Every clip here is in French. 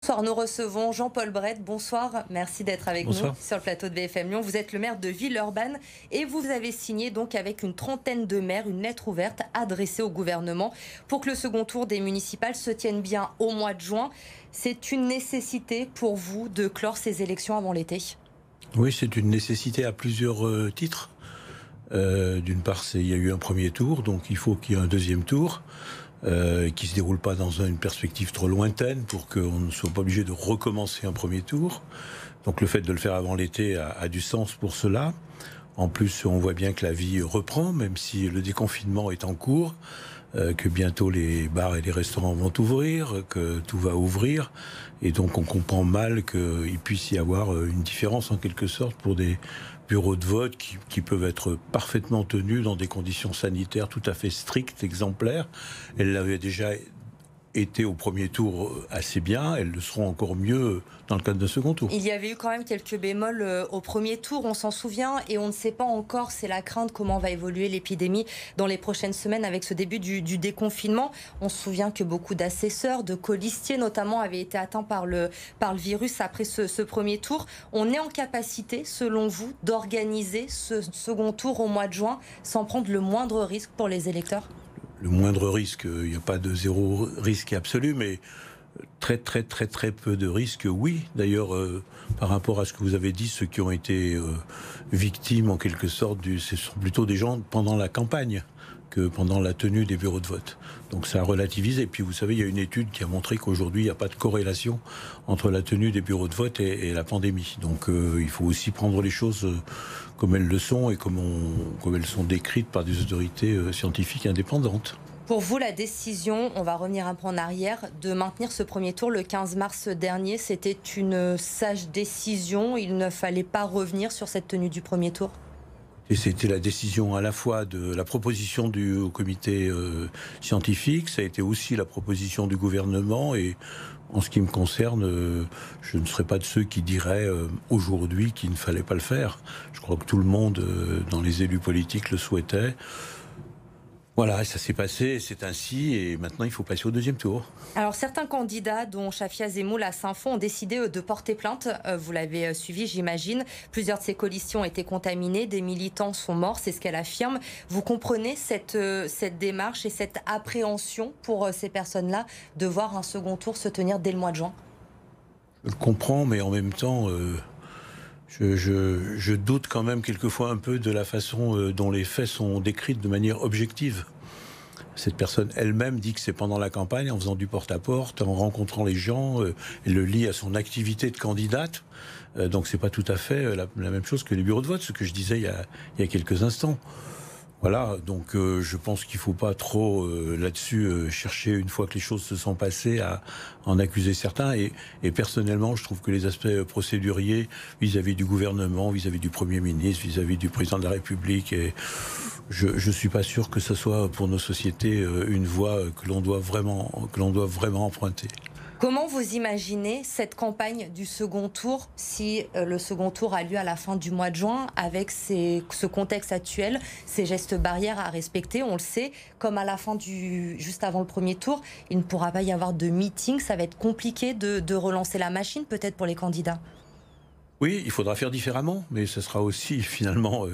Bonsoir, nous recevons Jean-Paul Bret. Bonsoir, merci d'être avec nous sur le plateau de BFM Lyon. Vous êtes le maire de Villeurbanne et vous avez signé donc avec une trentaine de maires une lettre ouverte adressée au gouvernement pour que le second tour des municipales se tienne bien au mois de juin. C'est une nécessité pour vous de clore ces élections avant l'été? Oui, c'est une nécessité à plusieurs titres. D'une part, il y a eu un premier tour, donc il faut qu'il y ait un deuxième tour. Qui ne se déroule pas dans une perspective trop lointaine pour qu'on ne soit pas obligé de recommencer un premier tour. Donc le fait de le faire avant l'été a du sens pour cela. En plus, on voit bien que la vie reprend, même si le déconfinement est en cours, que bientôt les bars et les restaurants vont ouvrir, que tout va ouvrir. Et donc on comprend mal qu'il puisse y avoir une différence en quelque sorte pour des bureaux de vote qui peuvent être parfaitement tenus dans des conditions sanitaires tout à fait strictes, exemplaires. Elle l'avait déjà été au premier tour assez bien, elles le seront encore mieux dans le cadre d'un second tour. Il y avait eu quand même quelques bémols au premier tour, on s'en souvient, et on ne sait pas encore, c'est la crainte, comment va évoluer l'épidémie dans les prochaines semaines avec ce début du déconfinement. On se souvient que beaucoup d'assesseurs, de colistiers notamment, avaient été atteints par le virus après ce premier tour. On est en capacité, selon vous, d'organiser ce second tour au mois de juin sans prendre le moindre risque pour les électeurs ? Le moindre risque, il n'y a pas de zéro risque absolu, mais très peu de risques, oui. D'ailleurs, par rapport à ce que vous avez dit, ceux qui ont été victimes en quelque sorte, ce sont plutôt des gens pendant la campagne que pendant la tenue des bureaux de vote. Donc ça relativise. Et puis vous savez, il y a une étude qui a montré qu'aujourd'hui, il n'y a pas de corrélation entre la tenue des bureaux de vote et la pandémie. Donc il faut aussi prendre les choses comme elles le sont et comme elles sont décrites par des autorités scientifiques indépendantes. Pour vous, la décision, on va revenir un peu en arrière, de maintenir ce premier tour le 15 mars dernier, c'était une sage décision? Il ne fallait pas revenir sur cette tenue du premier tour? Et c'était la décision à la fois de la proposition du comité scientifique, ça a été aussi la proposition du gouvernement, et en ce qui me concerne, je ne serais pas de ceux qui diraient aujourd'hui qu'il ne fallait pas le faire. Je crois que tout le monde, dans les élus politiques, le souhaitait. Voilà, ça s'est passé, c'est ainsi, et maintenant il faut passer au deuxième tour. Alors certains candidats, dont Chafia Zemoul à Saint-Fond, ont décidé de porter plainte. Vous l'avez suivi, j'imagine. Plusieurs de ces coalitions ont été contaminées, des militants sont morts, c'est ce qu'elle affirme. Vous comprenez cette démarche et cette appréhension pour ces personnes-là de voir un second tour se tenir dès le mois de juin? Je le comprends, mais en même temps... Je doute quand même quelquefois un peu de la façon dont les faits sont décrits de manière objective. Cette personne elle-même dit que c'est pendant la campagne, en faisant du porte-à-porte, en rencontrant les gens, elle le lie à son activité de candidate. Donc c'est pas tout à fait la même chose que les bureaux de vote, ce que je disais il y a quelques instants. Voilà, donc je pense qu'il ne faut pas trop là-dessus chercher, une fois que les choses se sont passées, à en accuser certains. Et personnellement, je trouve que les aspects procéduriers vis-à-vis du gouvernement, vis-à-vi du Premier ministre, vis-à-vis du Président de la République, et je ne suis pas sûr que ce soit pour nos sociétés une voie que l'on doit vraiment emprunter. Comment vous imaginez cette campagne du second tour, si le second tour a lieu à la fin du mois de juin, avec ce contexte actuel, ces gestes barrières à respecter? On le sait, comme à la fin juste avant le premier tour, il ne pourra pas y avoir de meeting, ça va être compliqué de relancer la machine peut-être pour les candidats. Oui, il faudra faire différemment, mais ce sera aussi finalement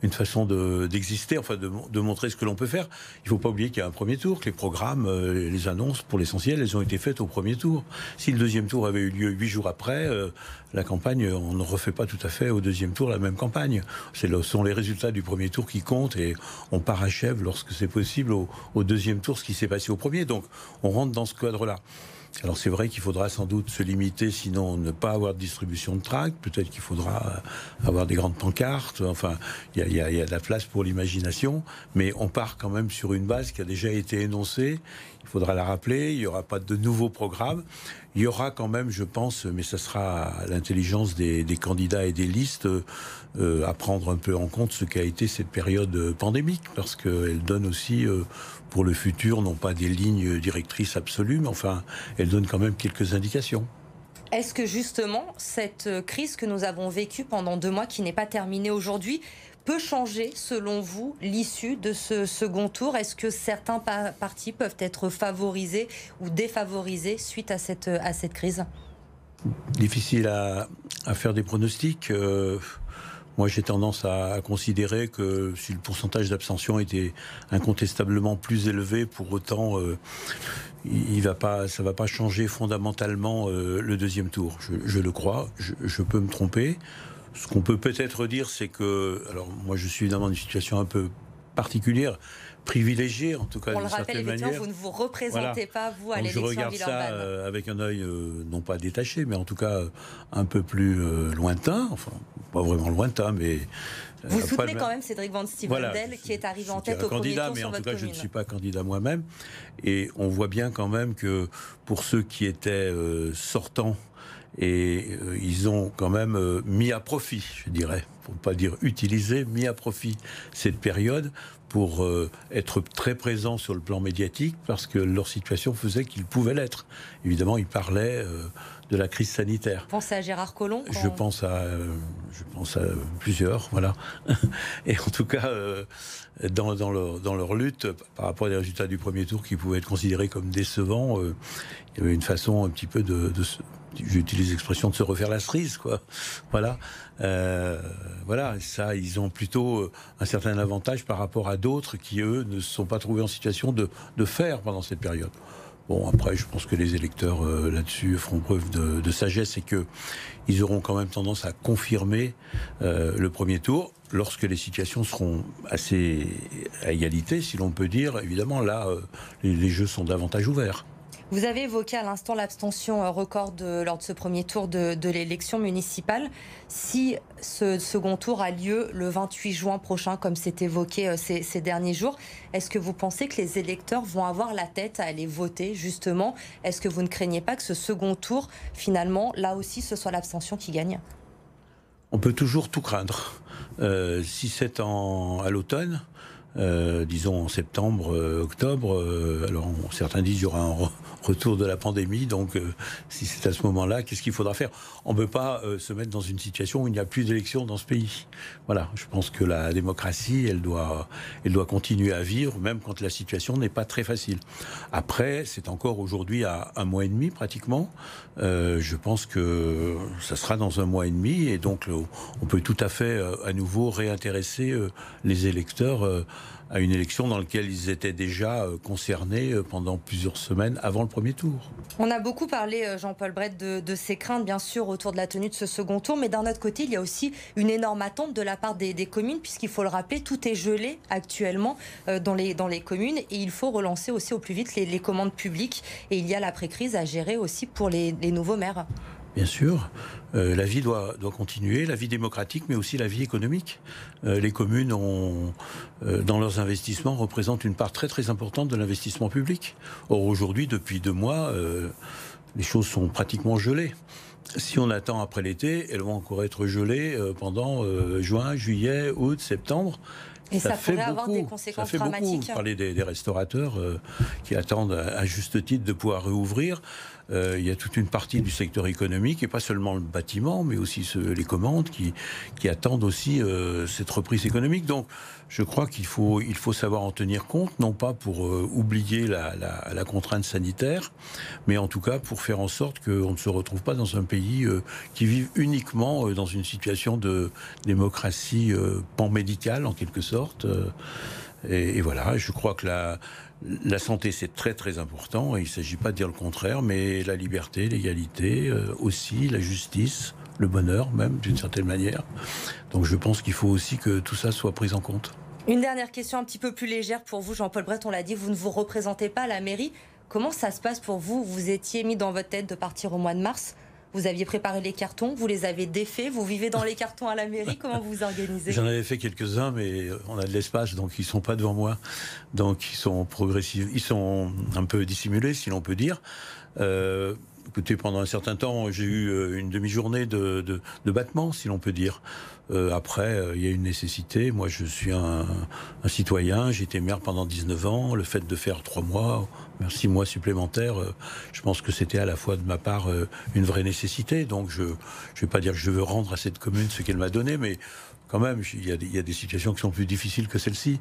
une façon d'exister, enfin de montrer ce que l'on peut faire. Il ne faut pas oublier qu'il y a un premier tour, que les programmes, les annonces, pour l'essentiel, elles ont été faites au premier tour. Si le deuxième tour avait eu lieu 8 jours après, la campagne, on ne refait pas tout à fait au deuxième tour la même campagne. Ce sont les résultats du premier tour qui comptent, et on parachève lorsque c'est possible au deuxième tour ce qui s'est passé au premier. Donc on rentre dans ce cadre-là. Alors c'est vrai qu'il faudra sans doute se limiter, sinon ne pas avoir de distribution de tracts. Peut-être qu'il faudra avoir des grandes pancartes. Enfin, il y a de la place pour l'imagination, mais on part quand même sur une base qui a déjà été énoncée. Il faudra la rappeler. Il n'y aura pas de nouveaux programmes. Il y aura quand même, je pense, mais ça sera à l'intelligence des candidats et des listes, à prendre un peu en compte ce qu'a été cette période pandémique, parce qu'elle donne aussi, pour le futur, non pas des lignes directrices absolues, mais enfin, elle donne quand même quelques indications. Est-ce que justement, cette crise que nous avons vécue pendant 2 mois, qui n'est pas terminée aujourd'hui, peut changer, selon vous, l'issue de ce second tour? Est-ce que certains partis peuvent être favorisés ou défavorisés suite à cette crise? Difficile à faire des pronostics. Moi, j'ai tendance à considérer que si le pourcentage d'abstention était incontestablement plus élevé, pour autant, ça va pas changer fondamentalement le deuxième tour. Je le crois. Je peux me tromper. Ce qu'on peut peut-être dire, c'est que, alors moi, je suis évidemment dans une situation un peu particulière, privilégiée en tout cas d'une certaine manière. Vous ne vous représentez pas, vous, à l'élection à Villeurbanne. Je regarde ça avec un œil non pas détaché, mais en tout cas un peu plus lointain, enfin pas vraiment lointain, mais... Vous soutenez quand même Cédric Van Stevendel, qui est arrivé en tête au premier tour mais sur en votre tout cas, commune. je ne suis pas candidat moi-même. Et on voit bien quand même que pour ceux qui étaient sortants, ils ont quand même mis à profit, je dirais, pour ne pas dire utilisé, mis à profit cette période pour être très présents sur le plan médiatique, parce que leur situation faisait qu'ils pouvaient l'être. Évidemment, ils parlaient de la crise sanitaire. Vous pensez à Gérard Collomb Je pense à plusieurs, voilà. Et en tout cas, dans leur lutte, par rapport aux résultats du premier tour qui pouvaient être considérés comme décevants, il y avait une façon un petit peu j'utilise l'expression de se refaire la cerise, quoi. Voilà. Voilà, ça, ils ont plutôt un certain avantage par rapport à d'autres qui, eux, ne se sont pas trouvés en situation de faire pendant cette période. Bon, après, je pense que les électeurs là-dessus feront preuve de sagesse et qu'ils auront quand même tendance à confirmer le premier tour lorsque les situations seront assez à égalité, si l'on peut dire. Évidemment, là, les jeux sont davantage ouverts. Vous avez évoqué à l'instant l'abstention record lors de ce premier tour de l'élection municipale. Si ce second tour a lieu le 28 juin prochain, comme c'est évoqué ces derniers jours, est-ce que vous pensez que les électeurs vont avoir la tête à aller voter, justement? Est-ce que vous ne craignez pas que ce second tour, finalement, là aussi, ce soit l'abstention qui gagne? On peut toujours tout craindre. Si c'est à l'automne, disons en septembre, octobre, alors certains disent qu'il y aura un retour de la pandémie, donc si c'est à ce moment-là, qu'est-ce qu'il faudra faire? On ne peut pas se mettre dans une situation où il n'y a plus d'élections dans ce pays. Voilà, je pense que la démocratie, elle doit continuer à vivre, même quand la situation n'est pas très facile. Après, c'est encore aujourd'hui à 1 mois et demi pratiquement. Je pense que ça sera dans 1 mois et demi, et donc on peut tout à fait à nouveau réintéresser les électeurs à une élection dans laquelle ils étaient déjà concernés pendant plusieurs semaines avant le premier tour. On a beaucoup parlé, Jean-Paul Bret, de ces craintes, bien sûr, autour de la tenue de ce second tour, mais d'un autre côté, il y a aussi une énorme attente de la part des communes, puisqu'il faut le rappeler, tout est gelé actuellement dans les communes, et il faut relancer aussi au plus vite les commandes publiques, et il y a l'après-crise à gérer aussi pour les nouveaux maires. Bien sûr, la vie doit continuer, la vie démocratique, mais aussi la vie économique. Les communes, dans leurs investissements, représentent une part très très importante de l'investissement public. Or aujourd'hui, depuis 2 mois, les choses sont pratiquement gelées. Si on attend après l'été, elles vont encore être gelées pendant juin, juillet, août, septembre. Et ça pourrait avoir des conséquences dramatiques. Vous parlez des restaurateurs qui attendent à juste titre de pouvoir réouvrir. Il y a toute une partie du secteur économique, et pas seulement le bâtiment, mais aussi les commandes qui attendent aussi cette reprise économique. Donc je crois qu'il faut savoir en tenir compte, non pas pour oublier la contrainte sanitaire, mais en tout cas pour faire en sorte qu'on ne se retrouve pas dans un pays qui vive uniquement dans une situation de démocratie pan-médicale, en quelque sorte. Et voilà, je crois que la santé, c'est très très important, et il ne s'agit pas de dire le contraire, mais la liberté, l'égalité aussi, la justice, le bonheur même, d'une certaine manière. Donc je pense qu'il faut aussi que tout ça soit pris en compte. Une dernière question un petit peu plus légère pour vous, Jean-Paul Bret, on l'a dit, vous ne vous représentez pas à la mairie. Comment ça se passe pour vous? Vous étiez mis dans votre tête de partir au mois de mars. Vous aviez préparé les cartons, vous les avez défaits, vous vivez dans les cartons à la mairie, comment vous vous organisez? J'en avais fait quelques-uns, mais on a de l'espace, donc ils ne sont pas devant moi. Donc ils sont progressifs, ils sont un peu dissimulés, si l'on peut dire. Écoutez, pendant un certain temps, j'ai eu une demi-journée de battement, si l'on peut dire. Après, il y a une nécessité. Moi, je suis un citoyen. J'ai été maire pendant 19 ans. Le fait de faire 3 mois, 6 mois supplémentaires, je pense que c'était à la fois de ma part une vraie nécessité. Donc, je ne vais pas dire que je veux rendre à cette commune ce qu'elle m'a donné, mais quand même, il y a des situations qui sont plus difficiles que celle-ci.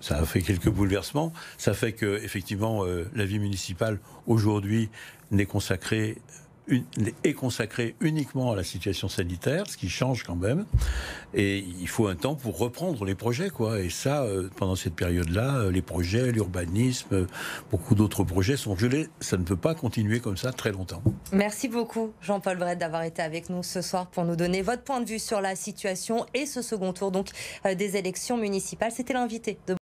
Ça a fait quelques bouleversements. Ça fait que, effectivement, la vie municipale, aujourd'hui, n'est consacrée est consacré uniquement à la situation sanitaire, ce qui change quand même. Et il faut un temps pour reprendre les projets, quoi. Et ça, pendant cette période-là, les projets, l'urbanisme, beaucoup d'autres projets sont gelés. Ça ne peut pas continuer comme ça très longtemps. Merci beaucoup, Jean-Paul Bret, d'avoir été avec nous ce soir pour nous donner votre point de vue sur la situation et ce second tour donc des élections municipales. C'était l'invité de